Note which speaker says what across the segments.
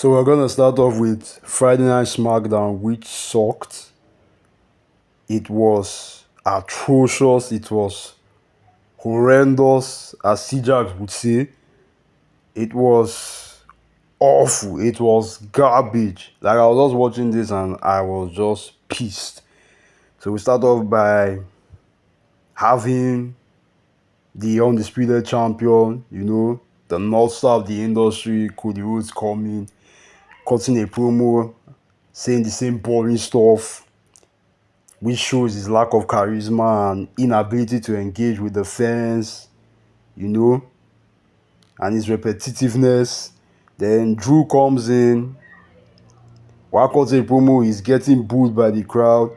Speaker 1: So we're gonna start off with Friday Night Smackdown, which sucked. It was atrocious. It was horrendous, as CJax would say. It was awful. It was garbage. Like I was just watching this and I was just pissed. So we start off by having the undisputed champion, the North Star of the industry, Cody Rhodes coming, cutting a promo, saying the same boring stuff, which shows his lack of charisma and inability to engage with the fans, and his repetitiveness. Then Drew comes in, while cutting a promo, he's getting booed by the crowd.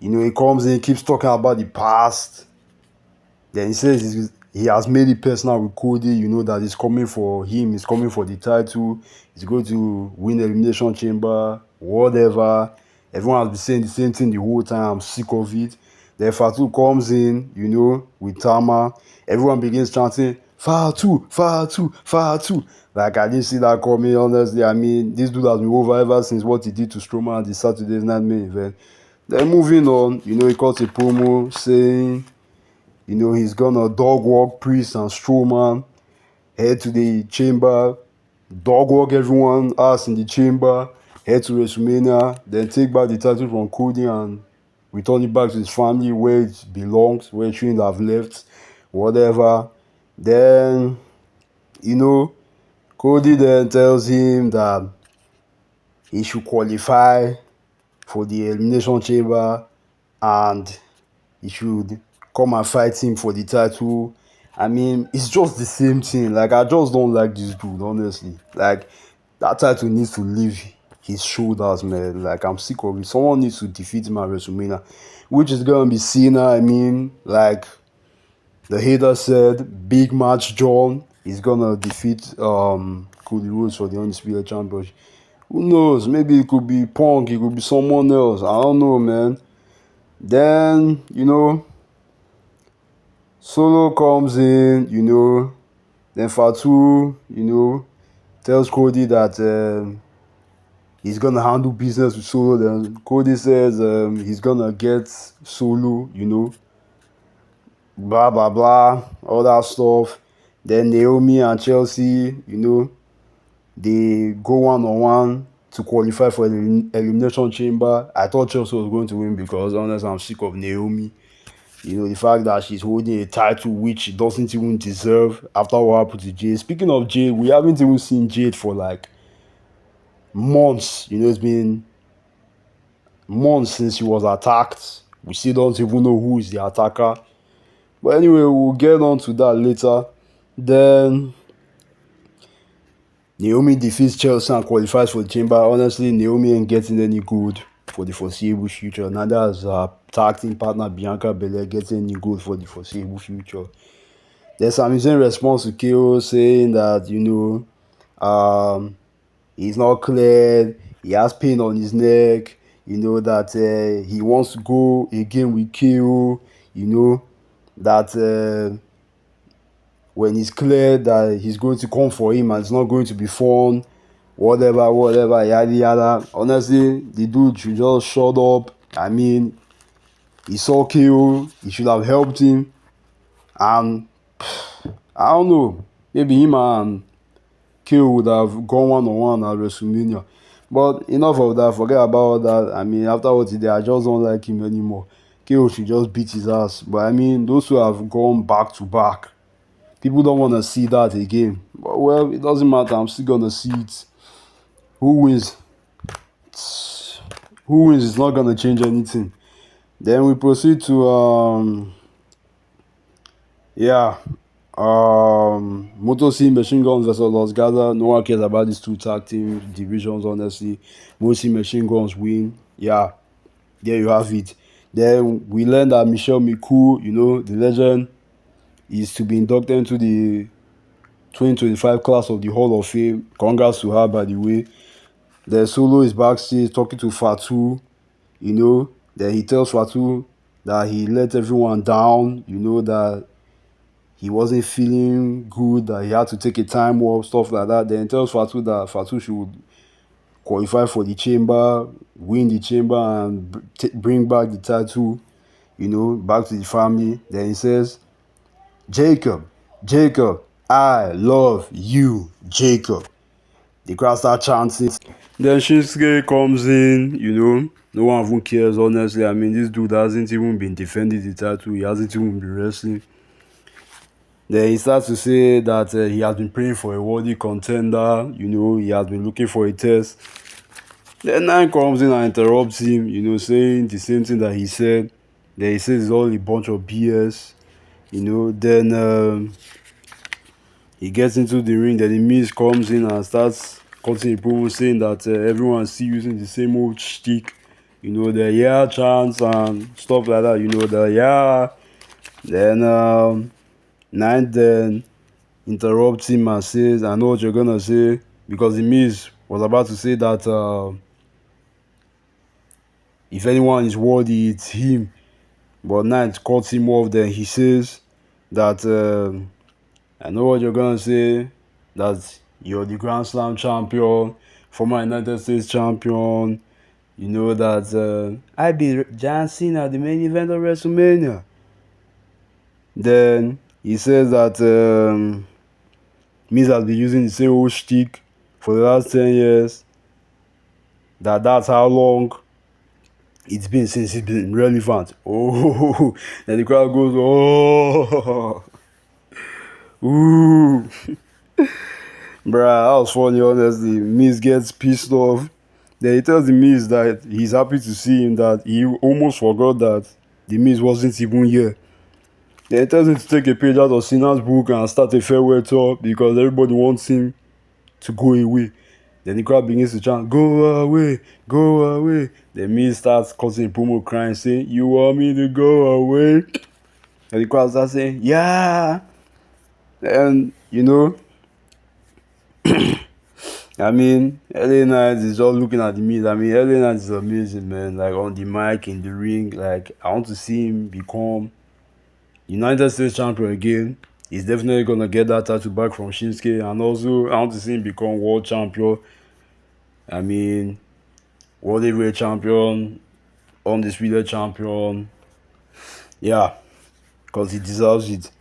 Speaker 1: He comes in, keeps talking about the past. Then he says he has made it personal with Cody, that he's coming for him, he's coming for the title, he's going to win Elimination Chamber, whatever. Everyone has been saying the same thing the whole time. I'm sick of it. Then Fatu comes in, with Tama. Everyone begins chanting, Fatu, Fatu, Fatu. Like, I didn't see that coming, honestly. I mean, this dude has been over ever since what he did to Strowman at the Saturday's Night Main Event. Then moving on, he cut a promo saying, he's gonna dog walk Priest and Strowman, head to the chamber, dog walk everyone else in the chamber, head to WrestleMania, then take back the title from Cody and return it back to his family where it belongs, where it shouldn't have left, whatever. Then, Cody then tells him that he should qualify for the Elimination Chamber and he should come and fight him for the title. I mean, it's just the same thing. Like, I just don't like this dude, honestly. Like, that title needs to leave his shoulders, man. Like, I'm sick of it. Someone needs to defeat him at WrestleMania, which is gonna be Cena. I mean, like the hater said, Big Match John is gonna defeat Cody Rhodes for the Undisputed Championship. Who knows? Maybe it could be Punk, it could be someone else. I don't know, man. Then, Solo comes in, then Fatu, tells Cody that he's gonna handle business with Solo. Then Cody says he's gonna get Solo, blah blah blah, all that stuff. Then Naomi and Chelsea, they go one-on-one to qualify for the Elimination Chamber. I thought Chelsea was going to win because honestly, I'm sick of Naomi. The fact that she's holding a title which she doesn't even deserve after what happened to Jade. Speaking of Jade, we haven't even seen Jade for like months. It's been months since she was attacked. We still don't even know who is the attacker. But anyway, we'll get on to that later. Then Naomi defeats Chelsea and qualifies for the chamber. Honestly, Naomi ain't getting any good for the foreseeable future. Neither is her tag team partner Bianca Belair getting any good for the foreseeable future. There's some in response to KO saying that, he's not cleared, he has pain on his neck, that he wants to go again with KO, that when he's cleared that he's going to come for him and it's not going to be fun, whatever, yada yada. Honestly, the dude should just shut up. I mean, he saw KO, he should have helped him, and I don't know, maybe him and KO would have gone one-on-one at WrestleMania. But enough of that, forget about that. I mean, after what he did, I just don't like him anymore. KO should just beat his ass. But I mean, those who have gone back to back, people don't want to see that again. But well, it doesn't matter. I'm still gonna see it. Who wins? Who wins is not gonna change anything. Then we proceed to Moto C Machine Guns versus Los Gaza. No one cares about these two tag team divisions, honestly. Moto C Machine Guns win. Yeah, there you have it. Then we learned that Michelle Miku, the legend, is to be inducted into the 2025 class of the Hall of Fame. Congrats to her, by the way. Then Solo is backstage talking to Fatu, Then he tells Fatu that he let everyone down, that he wasn't feeling good, that he had to take a time off, stuff like that. Then he tells Fatu that Fatu should qualify for the chamber, win the chamber, and bring back the title, back to the family. Then he says, Jacob, Jacob, I love you, Jacob. The crowd start chanting. Then Shinsuke comes in, no one even cares, honestly. I mean, this dude hasn't even been defending the title, he hasn't even been wrestling. Then he starts to say that he has been praying for a worthy contender, he has been looking for a test. Then Nine comes in and interrupts him, saying the same thing that he said. Then he says it's all a bunch of BS, Then he gets into the ring. Then the Miz comes in and starts cutting a promo saying that everyone's still using the same old shtick, the yeah chants and stuff like that, the yeah. Then Nine then interrupts him and says, I know what you're gonna say, because the Miz was about to say that if anyone is worthy, it's him. But Knight cuts him off. Then he says that I know what you're gonna say, that you're the Grand Slam champion, former United States champion. You know that I beat John Cena at the main event of WrestleMania. Then he says that Miz has been using the same old shtick for the last 10 years. That's how long it's been since he's been relevant. Oh, then the crowd goes, oh, ooh. Bruh, that was funny, honestly. Miz gets pissed off. Then he tells the Miz that he's happy to see him, that he almost forgot that the Miz wasn't even here. Then he tells him to take a page out of Cena's book and start a farewell tour because everybody wants him to go away. Then the crowd begins to chant, go away, go away. Then Miz starts causing a promo crying, saying, you want me to go away? And the crowd starts saying, yeah. And, I mean, LA Knight is just looking at the Miz. I mean, LA Knight is amazing, man. Like, on the mic, in the ring. Like, I want to see him become United States champion again. He's definitely going to get that title back from Shinsuke. And also, I want to see him become world champion. I mean, world heavyweight champion, undisputed champion. Yeah, because he deserves it.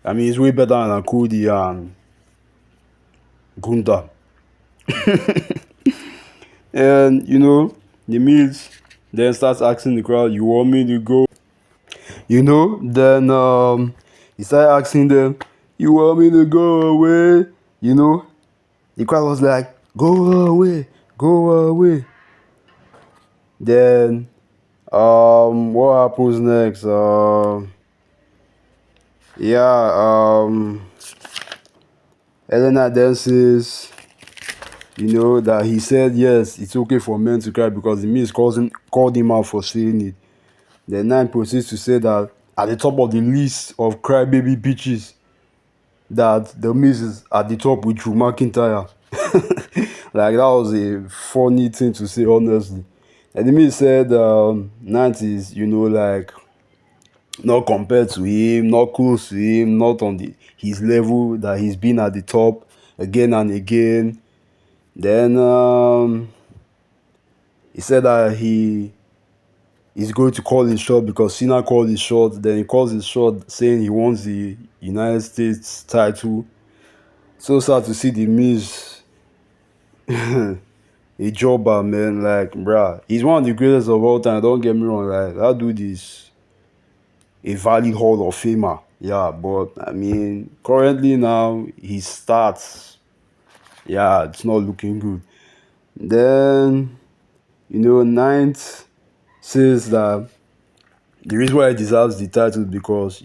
Speaker 1: I mean, he's way better than Cody and Gunther. And, the Miz then starts asking the crowd, you want me to go? Then he started asking them, you want me to go away? The crowd was like, go away, go away. Then, what happens next? Elena then says, that he said, yes, it's okay for men to cry because the Miz called him out for saying it. Then Nine proceeds to say that at the top of the list of crybaby bitches, that the Miz is at the top with Drew McIntyre. Like, that was a funny thing to say, honestly. And the Miz said Nine is, like, not compared to him, not close to him, not on his level, that he's been at the top again and again. Then he said that he is going to call his shot because Cena called his shot. Then he calls his shot saying he wants the United States title. So sad to see the Miz a jobber, man. Like, bruh, he's one of the greatest of all time. Don't get me wrong. Like, that dude is a valid Hall of Famer. Yeah, but I mean, currently now his stats, yeah, it's not looking good. Then, Ninth says that the reason why he deserves the title is because,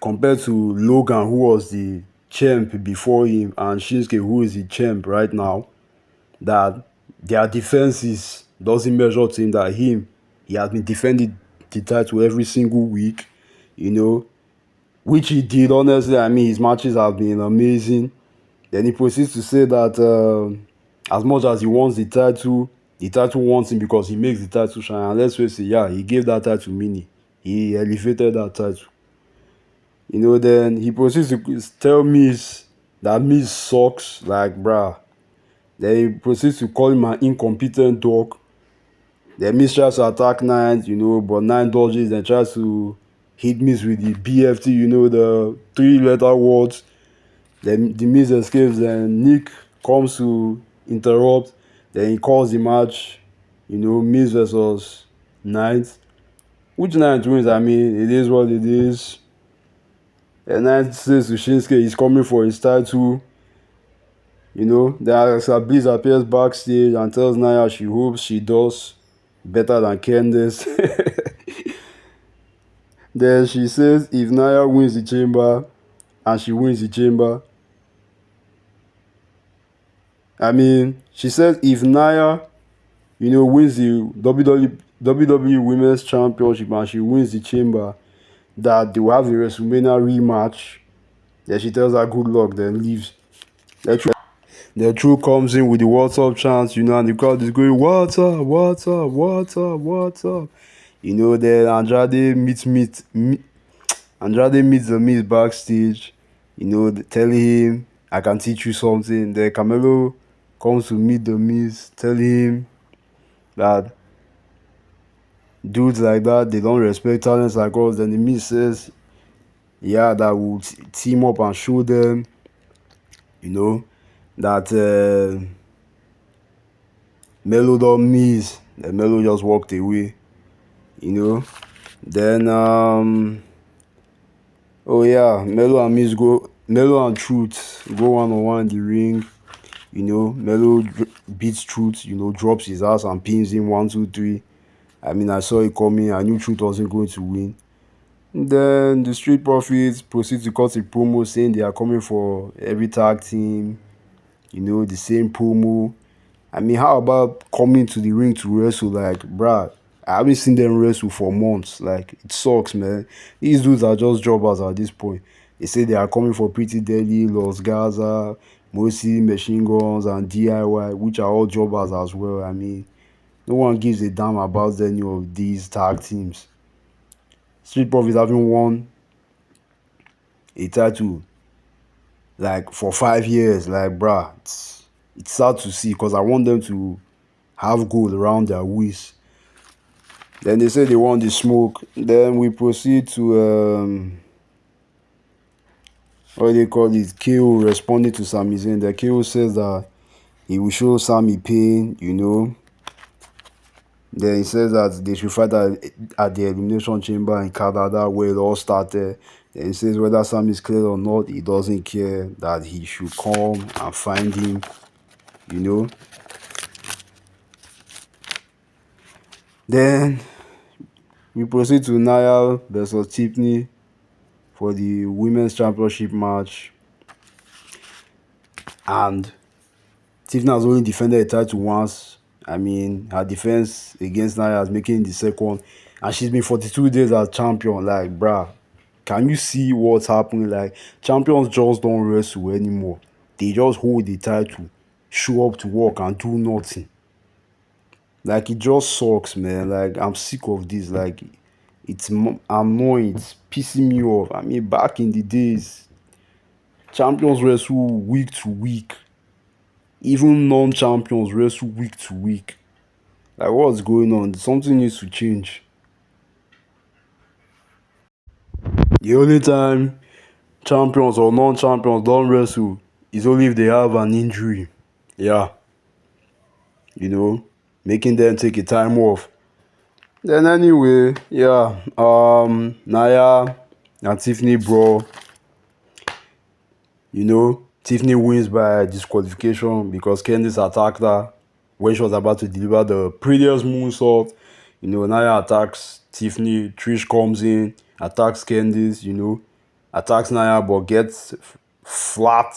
Speaker 1: compared to Logan, who was the champ before him, and Shinsuke, who is the champ right now, that their defenses doesn't measure to him. That he has been defending the title every single week, which he did, honestly. I mean, his matches have been amazing. Then he proceeds to say that as much as he wants the title wants him because he makes the title shine. And let's face it, yeah, he gave that title meaning. He elevated that title. Then he proceeds to tell Miz that Miz sucks, like, bruh. Then he proceeds to call him an incompetent dog. Then Miz tries to attack Nine, but Nine dodges and tries to hit Miz with the BFT, the three-letter words. Then the Miz escapes, and Nick comes to interrupt. Then he calls the match, Miz versus Knight. Which Knight wins? I mean, it is what it is. And Knight says to Shinsuke he's coming for his title. Then Alexa Bliss appears backstage and tells Nia she hopes she does better than Candice. Then she says if Nia wins the chamber, and she wins the chamber, I mean, she says if Nia, wins the WWE Women's Championship and she wins the chamber, that they will have a WrestleMania rematch. Then she tells her good luck, then leaves. The True comes in with the "What's up" chants, and the crowd is going "What's up, what's up, what's up, what's up." Then Andrade meets the Miz backstage. Telling him, "I can teach you something." Then Camelo comes to meet the Miz, telling him that dudes like that, they don't respect talents like us. Then the Miz says, "Yeah, that will team up and show them." That Melo don't miss. Then Melo just walked away. Then oh yeah, Melo and Truth go one on one in the ring. Melo beats Truth. Drops his ass and pins him 1, 2, 3. I mean, I saw it coming. I knew Truth wasn't going to win. Then the Street Profits proceed to cut a promo saying they are coming for every tag team. The same promo. I mean, how about coming to the ring to wrestle? Like, bruh, I haven't seen them wrestle for months. Like, it sucks, man. These dudes are just jobbers at this point. They say they are coming for Pretty Deadly, Los Gaza, Mosi, Machine Guns, and DIY, which are all jobbers as well. I mean, no one gives a damn about any of these tag teams. Street Profits haven't won a title like for 5 years. Like, bruh, it's sad to see because I want them to have gold around their waist. Then they say they want the smoke. Then we proceed to what do they call it? KO responding to Sami Zayn. The KO says that he will show Sami pain. Then he says that they should fight at the Elimination Chamber in Canada where it all started. Then he says whether Sami is clear or not, he doesn't care, that he should come and find him. Then we proceed to Nia versus Tiffany for the Women's Championship match. And Tiffany has only defended the title once. I mean, her defense against Nia is making the second. And she's been 42 days as champion. Like, bruh, can you see what's happening? Like, champions just don't wrestle anymore. They just hold the title, show up to work, and do nothing. Like, it just sucks, man. Like, I'm sick of this. Like, it's annoying. It's pissing me off. I mean, back in the days, champions wrestle week to week. Even non-champions wrestle week to week. Like, what's going on? Something needs to change. The only time champions or non-champions don't wrestle is only if they have an injury. Yeah. Making them take a time off. Then anyway, yeah, Nia and Tiffany brawl. Tiffany wins by disqualification because Candice attacked her when she was about to deliver the prettiest moonsault. Nia attacks Tiffany. Trish comes in, attacks Candice. Attacks Nia, but gets flat,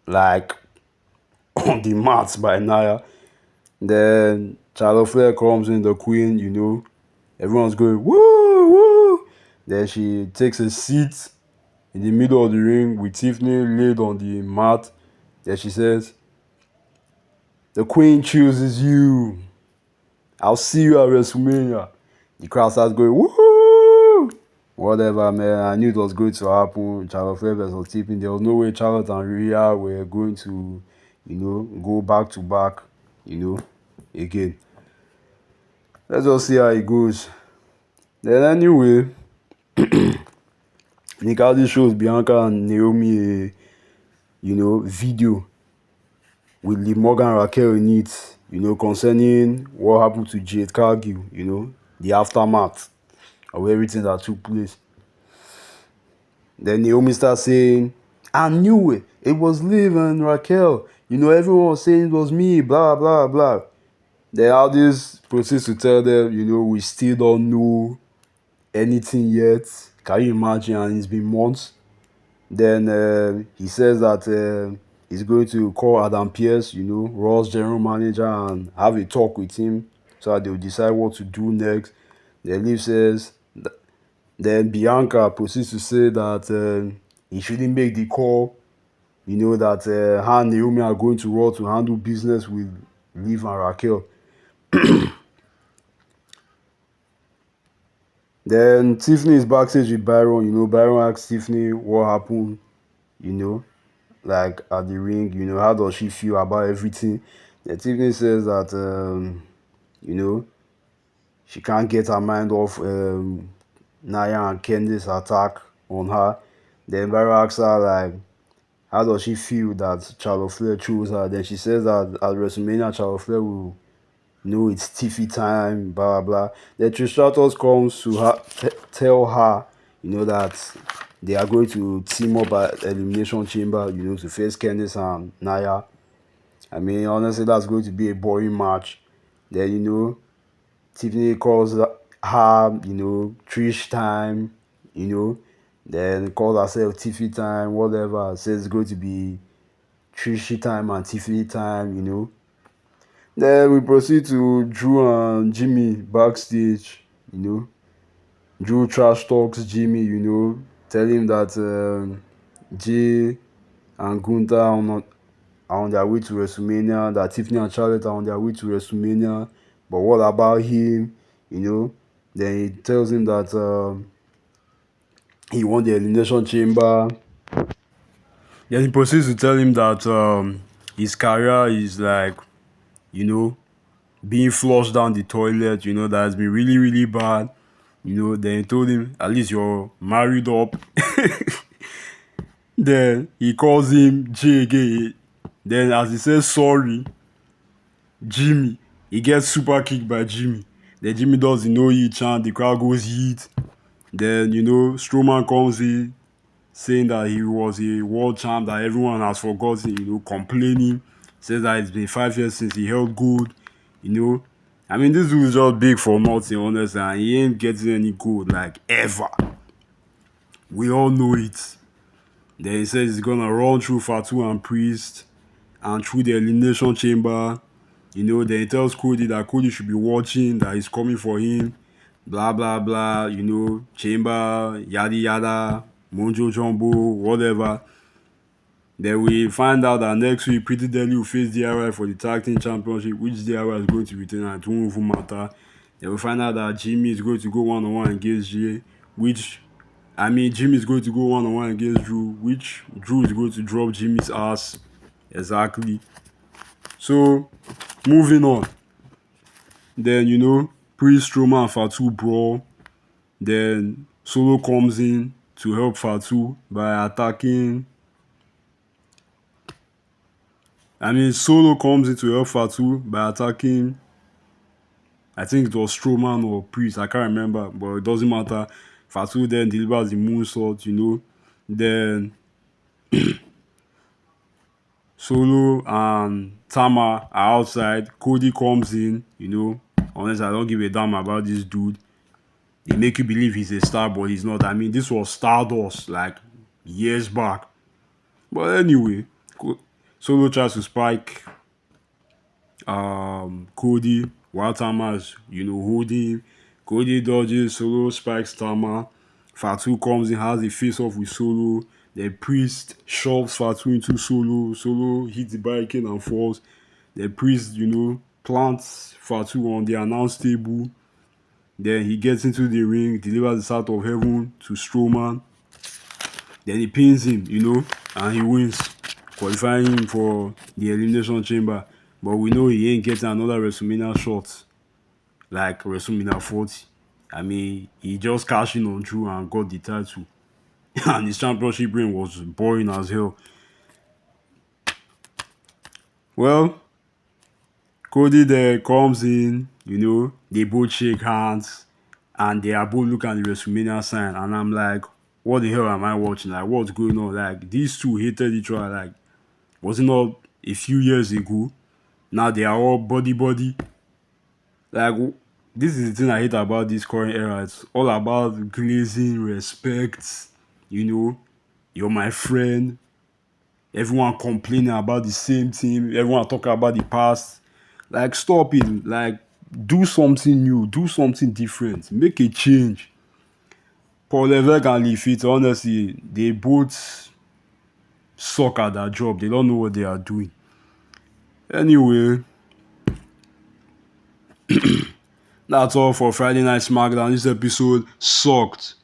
Speaker 1: like on the mats by Nia. Then Charlotte Flair comes in, the queen. Everyone's going woo woo. Then she takes a seat in the middle of the ring with Tiffany laid on the mat. Then she says, "The queen chooses you. I'll see you at WrestleMania." The crowd starts going, woo! Whatever, man. I knew it was going to happen. Charlotte Flair versus Tiffany. There was no way Charlotte and Rhea were going to, go back to back, you know, again. Let's just see how it goes. Then anyway, Nick Aldis shows Bianca and Naomi a, video with Liv Morgan and Raquel in it, concerning what happened to Jade Cargill, the aftermath of everything that took place. Then Naomi starts saying, I knew it. It was Liv and Raquel. Everyone was saying it was me, blah, blah, blah. Then Aldis proceeds to tell them, we still don't know anything yet. Can you imagine? And it's been months. Then he says that he's going to call Adam Pearce, Raw's general manager, and have a talk with him so that they'll decide what to do next. Then Liv says, then Bianca proceeds to say that he shouldn't make the call, that her and Naomi are going to Raw to handle business with Liv and Raquel. Then Tiffany is backstage with Byron. Byron asks Tiffany what happened, you know, like at the ring. How does she feel about everything? Then Tiffany says that, you know, she can't get her mind off Naya and Candice's attack on her. Then Byron asks her, like, how does she feel that Charlotte Flair chose her? Then she says that at WrestleMania, Charlotte Flair will know it's Tiffy time, blah, blah, blah. Then Trish Stratus comes to her, tell her, that they are going to team up at Elimination Chamber, to face Candice and Naya. I mean, honestly, that's going to be a boring match. Then, Tiffany calls her, Trish time, then calls herself Tiffy time, whatever. Says it's going to be Trishy time and Tiffany time. Then we proceed to Drew and Jimmy backstage, Drew trash talks Jimmy, tell him that Jay and Gunther are on their way to WrestleMania, that Tiffany and Charlotte are on their way to WrestleMania, but what about him, Then he tells him that he won the Elimination Chamber. Then he proceeds to tell him that his career is like, being flushed down the toilet, that has been really, really bad. Then he told him, at least you're married up. Then he calls him J again. Then as he says sorry, Jimmy, he gets super kicked by Jimmy. Then Jimmy does the no heat chant, the crowd goes heat. Then, Strowman comes in saying that he was a world champ that everyone has forgotten, complaining. Says that it's been 5 years since he held gold, I mean, this dude is just big for nothing, honestly, and he ain't getting any gold, like, ever. We all know it. Then he says he's gonna run through Fatu and Priest and through the Elimination Chamber. Then he tells Cody that Cody should be watching, that he's coming for him. Blah, blah, blah, Chamber, yada, yada, Mojo Jumbo, whatever. Then we find out that next week, Pretty Deadly will face DIY for the Tag Team Championship, which DIY is going to retain and it won't even matter. Then we find out that Jimmy is going to go one-on-one against Jay, Jimmy is going to go one-on-one against Drew, which Drew is going to drop Jimmy's ass. Exactly. So, moving on. Then, Priest, Strowman, and Fatu brawl. Then, Solo comes in to help Fatu by attacking. Solo comes in to help Fatu by attacking. I think it was Strowman or Priest, I can't remember, but it doesn't matter. Fatu then delivers the moonsault, Then Solo and Tama are outside. Cody comes in, Honestly, I don't give a damn about this dude. They make you believe he's a star, but he's not. This was Stardust, like, years back. But anyway, Solo tries to spike Cody while Tama is, holding him. Cody dodges, Solo spikes Tama. Fatu comes in, has a face-off with Solo. The Priest shoves Fatu into Solo. Solo hits the barricade and falls. The Priest, plants Fatu on the announce table. Then he gets into the ring, delivers the South of Heaven to Strowman. Then he pins him, and he wins, qualifying him for the Elimination Chamber. But we know he ain't getting another WrestleMania shot like WrestleMania 40. I mean, he just cashed in on Drew and got the title. And his championship reign was boring as hell. Well, Cody there comes in, they both shake hands and they are both looking at the WrestleMania sign. And I'm like, what the hell am I watching? Like, what's going on? Like, these two hated each other. Like, was it not a few years ago? Now they are all buddy buddy. Like, this is the thing I hate about this current era. It's all about glazing, respect, you're my friend. Everyone complaining about the same thing. Everyone talking about the past. Like, stop it. Like, do something new. Do something different. Make a change. Paul Levesque and Lee Fitz, honestly, they both suck at their job. They don't know what they are doing. Anyway, that's all for Friday Night Smackdown. This episode sucked.